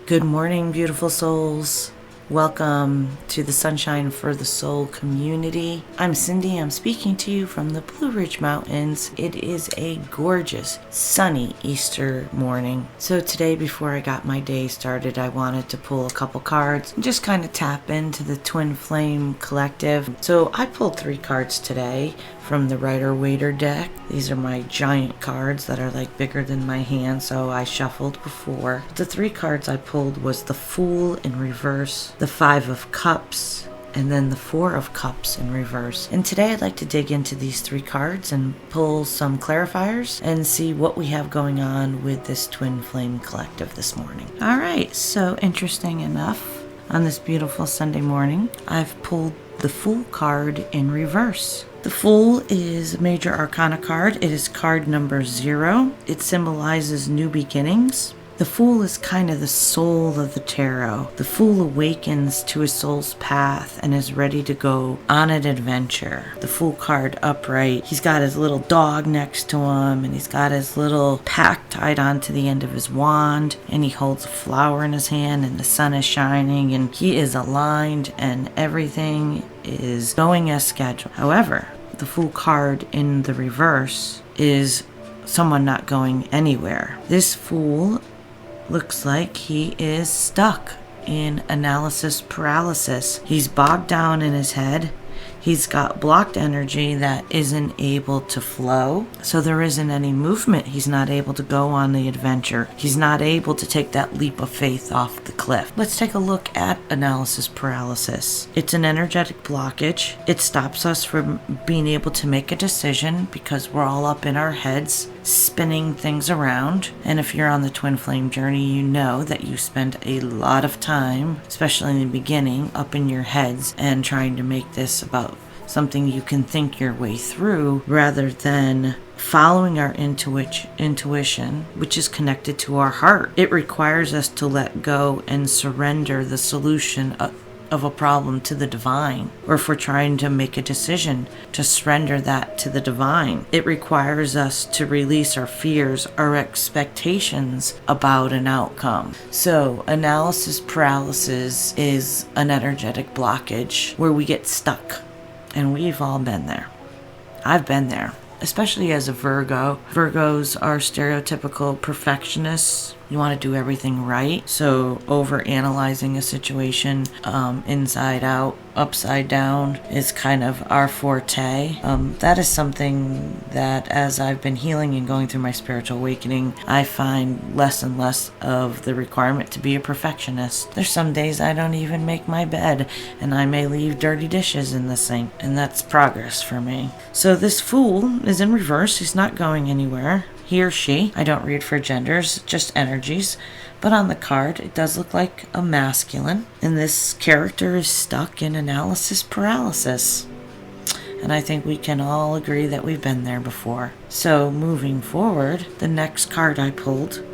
Good morning, beautiful souls. Welcome to the Sunshine for the Soul community. I'm Cindy. I'm speaking to you from the Blue Ridge Mountains. It is a gorgeous, sunny Easter morning. So today, before I got my day started, I wanted to pull a couple cards and just kind of tap into the Twin Flame Collective. So I pulled 3 cards today from the Rider-Waiter deck. These are my giant cards that are like bigger than my hand, so I shuffled before. The 3 cards I pulled was the Fool in reverse, the 5 of Cups, and then the 4 of Cups in reverse. And today I'd like to dig into these 3 cards and pull some clarifiers and see what we have going on with this Twin Flame Collective this morning. Alright, so interesting enough, on this beautiful Sunday morning, I've pulled the Fool card in reverse. The Fool is a major arcana card. It is card number 0. It symbolizes new beginnings. The Fool is kind of the soul of the tarot. The Fool awakens to his soul's path and is ready to go on an adventure. The Fool card upright. He's got his little dog next to him, and he's got his little pack tied onto the end of his wand, and he holds a flower in his hand, and the sun is shining, and he is aligned, and everything is going as scheduled. However, the Fool card in the reverse is someone not going anywhere. This Fool looks like he is stuck in analysis paralysis. He's bogged down in his head. He's got blocked energy that isn't able to flow. So there isn't any movement. He's not able to go on the adventure. He's not able to take that leap of faith off the cliff. Let's take a look at analysis paralysis. It's an energetic blockage. It stops us from being able to make a decision because we're all up in our heads, spinning things around. And if you're on the twin flame journey, you know that you spend a lot of time, especially in the beginning, up in your heads and trying to make this about something you can think your way through rather than following our intuition, which is connected to our heart. It requires us to let go and surrender the solution of a problem to the divine, or if we're trying to make a decision, to surrender that to the divine. It requires us to release our fears, our expectations about an outcome. So analysis paralysis is an energetic blockage where we get stuck, and we've all been there. I've been there, especially as a Virgo. Virgos are stereotypical perfectionists. You want to do everything right. So over analyzing a situation inside out, upside down is kind of our forte. That is something that as I've been healing and going through my spiritual awakening, I find less and less of the requirement to be a perfectionist. There's some days I don't even make my bed, and I may leave dirty dishes in the sink, and that's progress for me. So this Fool is in reverse. He's not going anywhere. He or she, I don't read for genders, just energies, but on the card it does look like a masculine, and this character is stuck in analysis paralysis. And I think we can all agree that we've been there before. So moving forward, the next card I pulled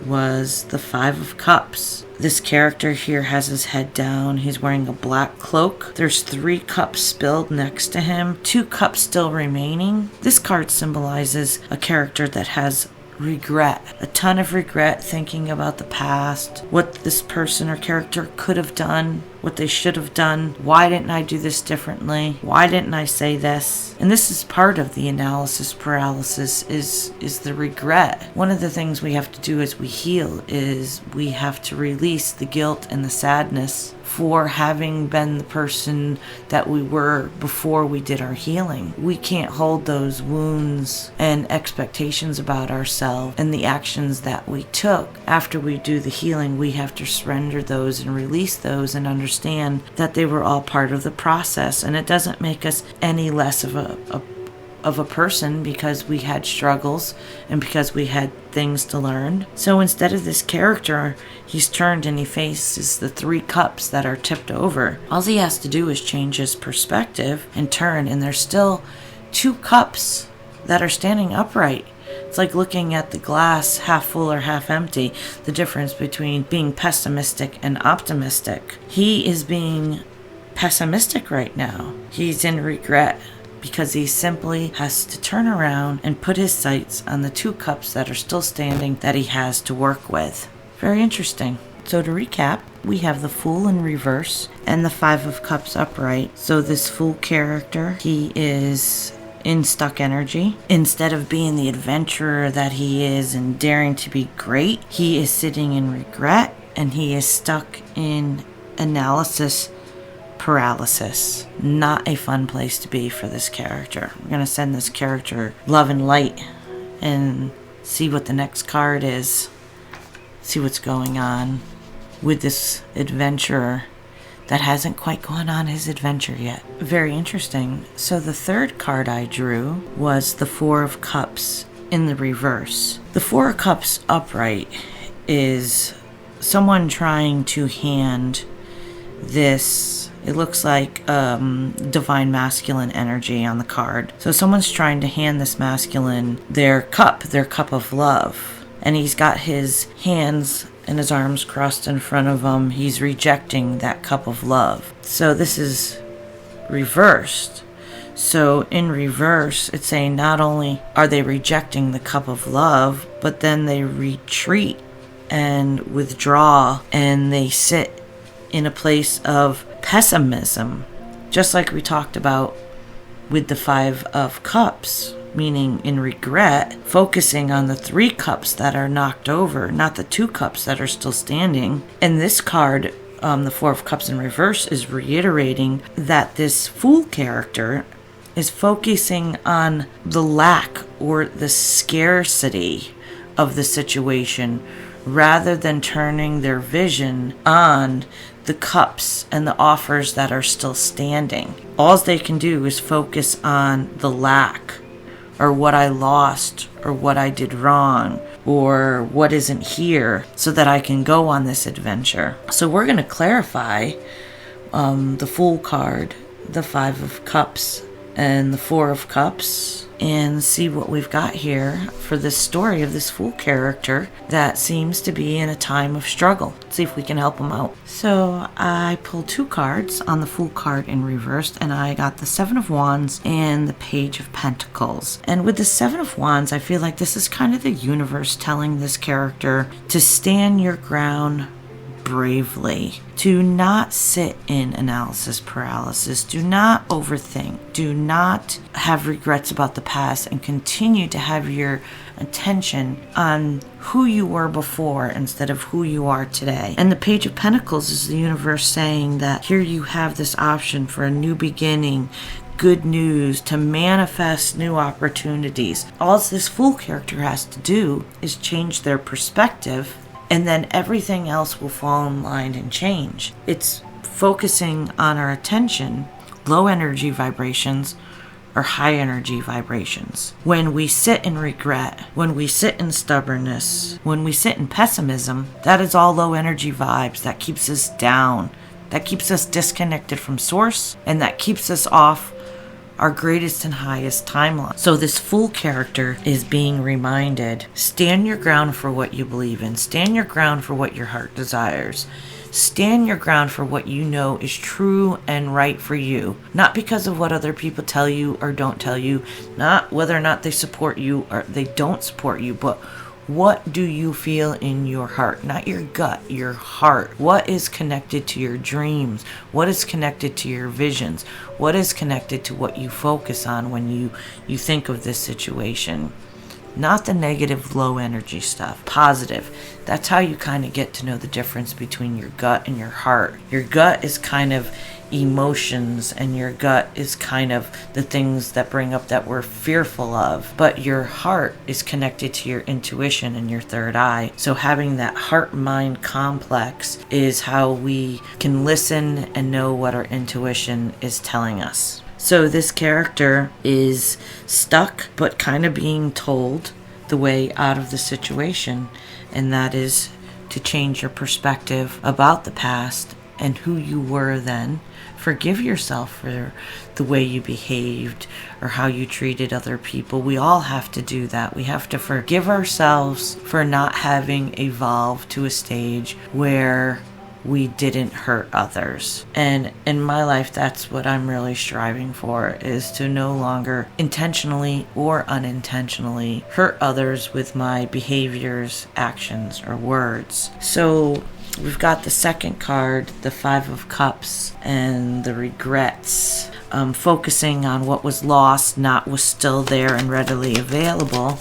was the 5 of Cups. This character here has his head down. He's wearing a black cloak. There's 3 cups spilled next to him, 2 cups still remaining. This card symbolizes a character that has regret, a ton of regret, thinking about the past, what this person or character could have done, what they should have done. Why didn't I do this differently? Why didn't I say this? And this is part of the analysis paralysis is the regret. One of the things we have to do as we heal is we have to release the guilt and the sadness for having been the person that we were before we did our healing. We can't hold those wounds and expectations about ourselves and the actions that we took. After we do the healing, we have to surrender those and release those and understand that they were all part of the process. And it doesn't make us any less of a person because we had struggles and because we had things to learn. So instead of this character, he's turned and he faces the 3 cups that are tipped over. All he has to do is change his perspective and turn, and there's still 2 cups that are standing upright. It's like looking at the glass half full or half empty, the difference between being pessimistic and optimistic. He is being pessimistic right now. He's in regret because he simply has to turn around and put his sights on the 2 cups that are still standing that he has to work with. Very interesting. So to recap, we have the Fool in reverse and the Five of Cups upright. So this Fool character, he is in stuck energy. Instead of being the adventurer that he is and daring to be great, he is sitting in regret and he is stuck in analysis paralysis. Not a fun place to be for this character. We're going to send this character love and light and see what the next card is. See what's going on with this adventurer that hasn't quite gone on his adventure yet. Very interesting. So the third card I drew was the Four of Cups in the reverse. The Four of Cups upright is someone trying to hand this, it looks like divine masculine energy on the card. So someone's trying to hand this masculine their cup of love. And he's got his hands and his arms crossed in front of him. He's rejecting that cup of love. So this is reversed. So in reverse, it's saying not only are they rejecting the cup of love, but then they retreat and withdraw and they sit in a place of pessimism, just like we talked about with the Five of Cups. Meaning in regret, focusing on the 3 cups that are knocked over, not the 2 cups that are still standing. And this card, the Four of Cups in reverse, is reiterating that this Fool character is focusing on the lack or the scarcity of the situation rather than turning their vision on the cups and the offers that are still standing. All they can do is focus on the lack, or what I lost, or what I did wrong, or what isn't here, so that I can go on this adventure. So we're going to clarify the Fool card, the Five of Cups, and the Four of Cups, and see what we've got here for this story of this Fool character that seems to be in a time of struggle. See if we can help him out. So I pulled 2 cards on the Fool card in reverse, and I got the Seven of Wands and the Page of Pentacles. And with the Seven of Wands, I feel like this is kind of the universe telling this character to stand your ground bravely, to not sit in analysis paralysis, do not overthink, do not have regrets about the past, and continue to have your attention on who you were before instead of who you are today. And the Page of Pentacles is the universe saying that here you have this option for a new beginning, good news, to manifest new opportunities. All this Fool character has to do is change their perspective, and then everything else will fall in line and change. It's focusing on our attention, low energy vibrations or high energy vibrations. When we sit in regret, when we sit in stubbornness, when we sit in pessimism, that is all low energy vibes. That keeps us down. That keeps us disconnected from source, and that keeps us off our greatest and highest timeline. So this Fool character is being reminded, stand your ground for what you believe in. Stand your ground for what your heart desires. Stand your ground for what you know is true and right for you. Not because of what other people tell you or don't tell you. Not whether or not they support you or they don't support you, but what do you feel in your heart? Not your gut, your heart. What is connected to your dreams? What is connected to your visions? What is connected to what you focus on when you think of this situation? Not the negative, low energy stuff. Positive. That's how you kind of get to know the difference between your gut and your heart. Your gut is kind of emotions, and your gut is kind of the things that bring up that we're fearful of. But your heart is connected to your intuition and your third eye. So having that heart-mind complex is how we can listen and know what our intuition is telling us. So this character is stuck, but kind of being told the way out of the situation, and that is to change your perspective about the past and who you were then. Forgive yourself for the way you behaved or how you treated other people. We all have to do that. We have to forgive ourselves for not having evolved to a stage where we didn't hurt others. And in my life, that's what I'm really striving for, is to no longer intentionally or unintentionally hurt others with my behaviors, actions, or words. So We've got the second card, the Five of Cups, and the regrets. Focusing on what was lost, not was still there and readily available.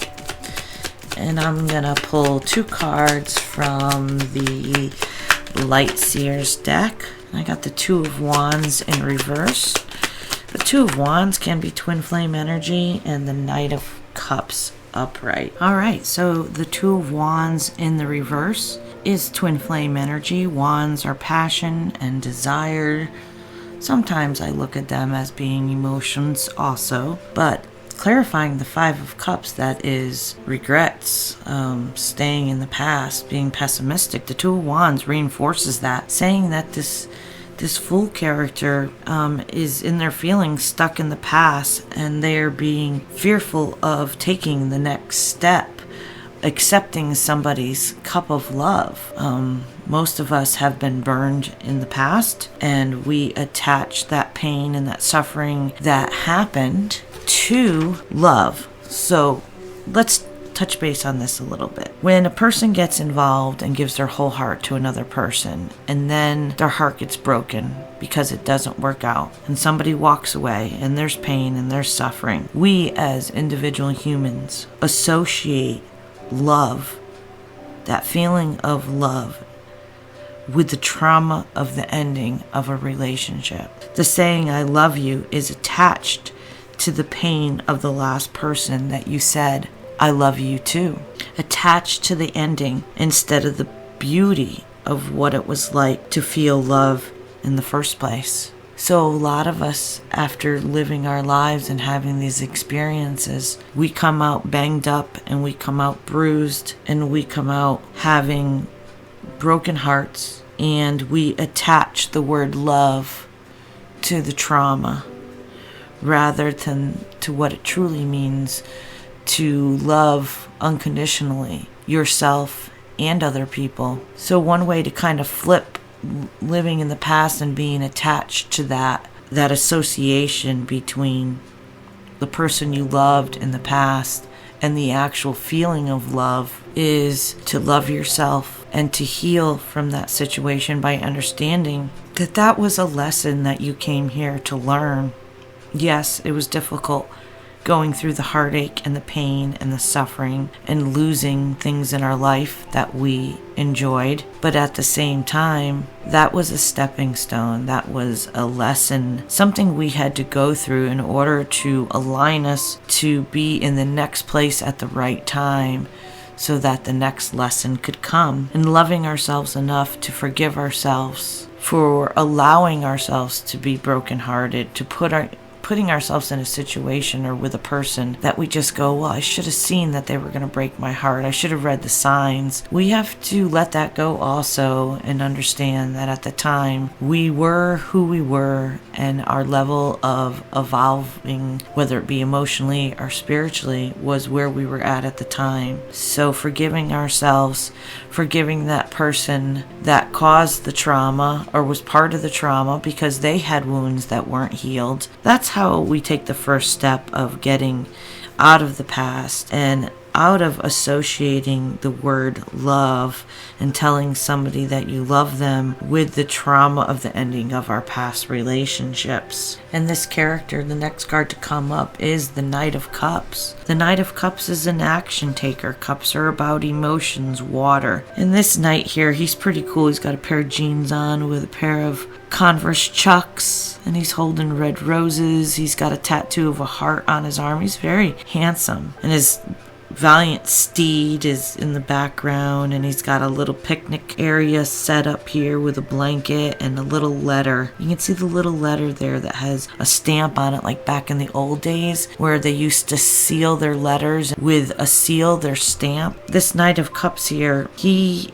And I'm going to pull 2 cards from the Light Seers deck. I got the Two of Wands in reverse. The Two of Wands can be twin flame energy, and the Knight of Cups upright. Alright, so the Two of Wands in the reverse is twin flame energy. Wands are passion and desire. Sometimes I look at them as being emotions also, but clarifying the Five of Cups, that is regrets, staying in the past, being pessimistic. The Two of Wands reinforces that, saying that this Fool character is in their feelings stuck in the past, and they're being fearful of taking the next step, accepting somebody's cup of love. Most of us have been burned in the past, and we attach that pain and that suffering that happened to love. So let's touch base on this a little bit. When a person gets involved and gives their whole heart to another person, and then their heart gets broken because it doesn't work out, and somebody walks away, and there's pain and there's suffering, we as individual humans associate love, that feeling of love, with the trauma of the ending of a relationship. The saying "I love you" is attached to the pain of the last person that you said "I love you" to, attached to the ending instead of the beauty of what it was like to feel love in the first place. So a lot of us, after living our lives and having these experiences, we come out banged up, and we come out bruised, and we come out having broken hearts, and we attach the word love to the trauma rather than to what it truly means to love unconditionally yourself and other people. So one way to kind of flip living in the past and being attached to that association between the person you loved in the past and the actual feeling of love is to love yourself and to heal from that situation by understanding that that was a lesson that you came here to learn. Yes, it was difficult going through the heartache and the pain and the suffering and losing things in our life that we enjoyed. But at the same time, that was a stepping stone. That was a lesson, something we had to go through in order to align us to be in the next place at the right time, so that the next lesson could come. And loving ourselves enough to forgive ourselves for allowing ourselves to be brokenhearted, to putting ourselves in a situation or with a person that we just go, well, I should have seen that they were going to break my heart. I should have read the signs. We have to let that go also and understand that at the time we were who we were, and our level of evolving, whether it be emotionally or spiritually, was where we were at the time. So forgiving ourselves, forgiving that person that caused the trauma or was part of the trauma because they had wounds that weren't healed. That's how we take the first step of getting out of the past and out of associating the word love and telling somebody that you love them with the trauma of the ending of our past relationships. And this character, the next card to come up, is the Knight of Cups. The Knight of Cups is an action taker. Cups are about emotions, water. And this knight here, he's pretty cool. He's got a pair of jeans on with a pair of Converse Chucks, and he's holding red roses. He's got a tattoo of a heart on his arm. He's very handsome, and his valiant steed is in the background, and he's got a little picnic area set up here with a blanket and a little letter. You can see the little letter there that has a stamp on it, like back in the old days where they used to seal their letters with a seal, their stamp. This Knight of Cups here, he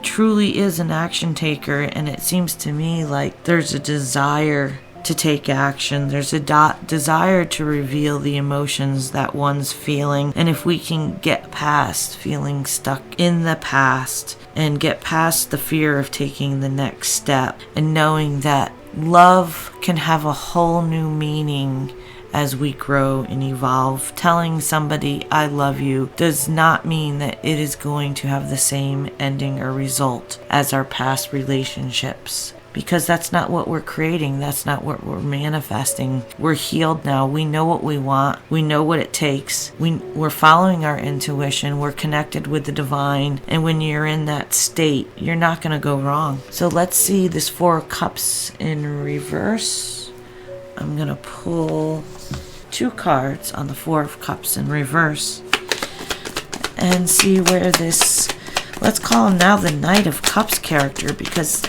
truly is an action taker, and it seems to me like there's a desire to take action. There's a desire to reveal the emotions that one's feeling. And if we can get past feeling stuck in the past and get past the fear of taking the next step and knowing that love can have a whole new meaning as we grow and evolve. Telling somebody I love you does not mean that it is going to have the same ending or result as our past relationships, because that's not what we're creating. That's not what we're manifesting. We're healed now. We know what we want. We know what it takes. We're following our intuition. We're connected with the divine. And when you're in that state, you're not going to go wrong. So let's see this Four of Cups in reverse. I'm going to pull 2 cards on the Four of Cups in reverse and see where this, let's call him now the Knight of Cups character, because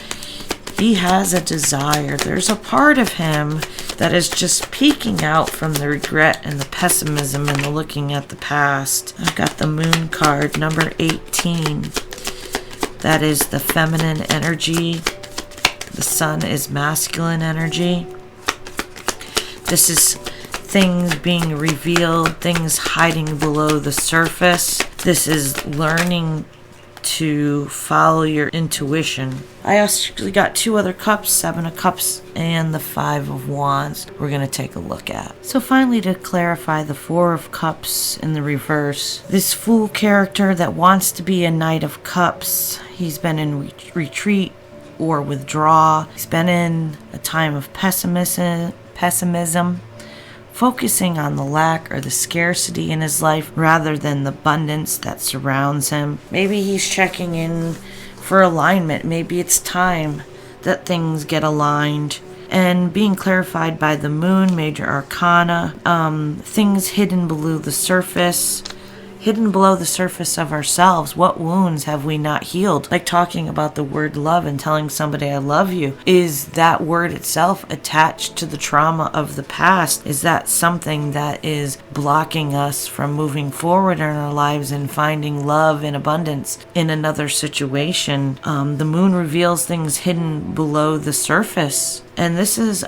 he has a desire. There's a part of him that is just peeking out from the regret and the pessimism and the looking at the past. I've got the Moon card, number 18. That is the feminine energy. The Sun is masculine energy. This is things being revealed, things hiding below the surface. This is learning to follow your intuition. I actually got 2 other cups, 7 of Cups and the 5 of Wands we're going to take a look at. So finally, to clarify the 4 of Cups in the reverse, this Fool character that wants to be a Knight of Cups, he's been in retreat or withdraw. He's been in a time of pessimism, focusing on the lack or the scarcity in his life rather than the abundance that surrounds him. Maybe he's checking in for alignment. Maybe it's time that things get aligned. And being clarified by the Moon, major arcana, things hidden below the surface. Hidden below the surface of ourselves. What wounds have we not healed? Like talking about the word love and telling somebody I love you. Is that word itself attached to the trauma of the past? Is that something that is blocking us from moving forward in our lives and finding love and abundance in another situation? The Moon reveals things hidden below the surface. And this is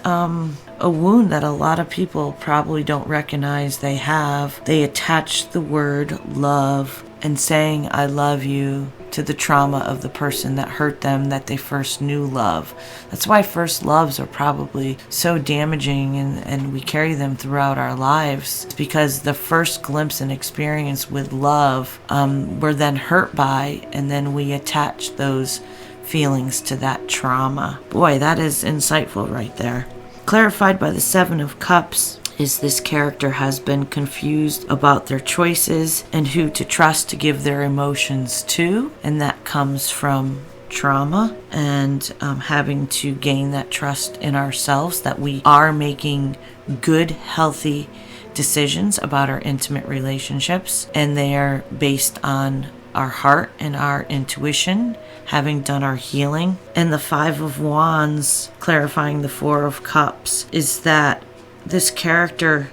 a wound that a lot of people probably don't recognize they have. They attach the word love and saying I love you to the trauma of the person that hurt them, that they first knew love. That's why first loves are probably so damaging, and we carry them throughout our lives. It's because the first glimpse and experience with love we're then hurt by, and then we attach those feelings to that trauma. Boy, that is insightful right there. Clarified by the 7 of Cups is this character has been confused about their choices and who to trust to give their emotions to, and that comes from trauma and having to gain that trust in ourselves that we are making good, healthy decisions about our intimate relationships, and they are based on our heart and our intuition, having done our healing. And the 5 of Wands, clarifying the 4 of Cups, is that this character,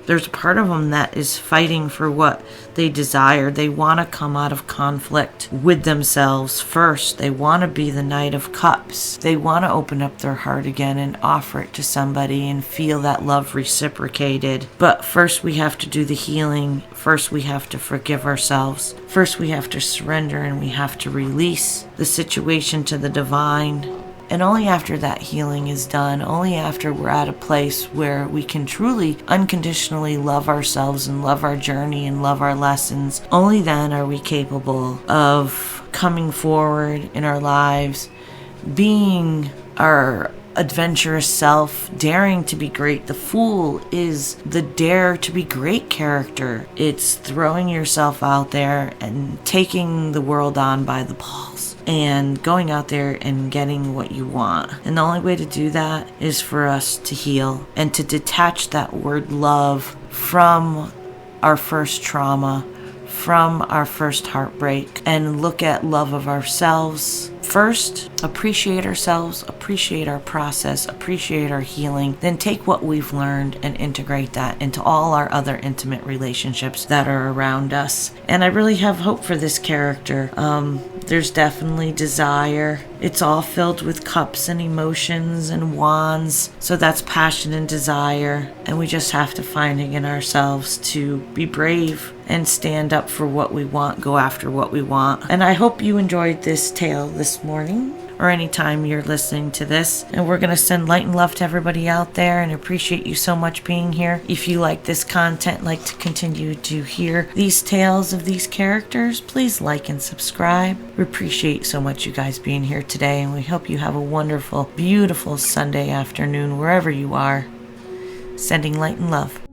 there's a part of them that is fighting for what they desire. They want to come out of conflict with themselves first. They want to be the Knight of Cups. They want to open up their heart again and offer it to somebody and feel that love reciprocated. But first we have to do the healing. First we have to forgive ourselves. First we have to surrender, and we have to release the situation to the divine. And only after that healing is done, only after we're at a place where we can truly unconditionally love ourselves and love our journey and love our lessons, only then are we capable of coming forward in our lives, being our adventurous self, daring to be great. The Fool is the dare to be great character. It's throwing yourself out there and taking the world on by the balls and going out there and getting what you want. And the only way to do that is for us to heal and to detach that word love from our first trauma, from our first heartbreak, and look at love of ourselves first, appreciate ourselves, appreciate our process, appreciate our healing, then take what we've learned and integrate that into all our other intimate relationships that are around us. And I really have hope for this character. There's definitely desire. It's all filled with cups and emotions and wands. So that's passion and desire. And we just have to find it in ourselves to be brave and stand up for what we want, go after what we want. And I hope you enjoyed this tale this morning. or anytime you're listening to this. And we're going to send light and love to everybody out there and appreciate you so much being here. If you like this content, like to continue to hear these tales of these characters, please like and subscribe. We appreciate so much you guys being here today, and we hope you have a wonderful, beautiful Sunday afternoon wherever you are. Sending light and love.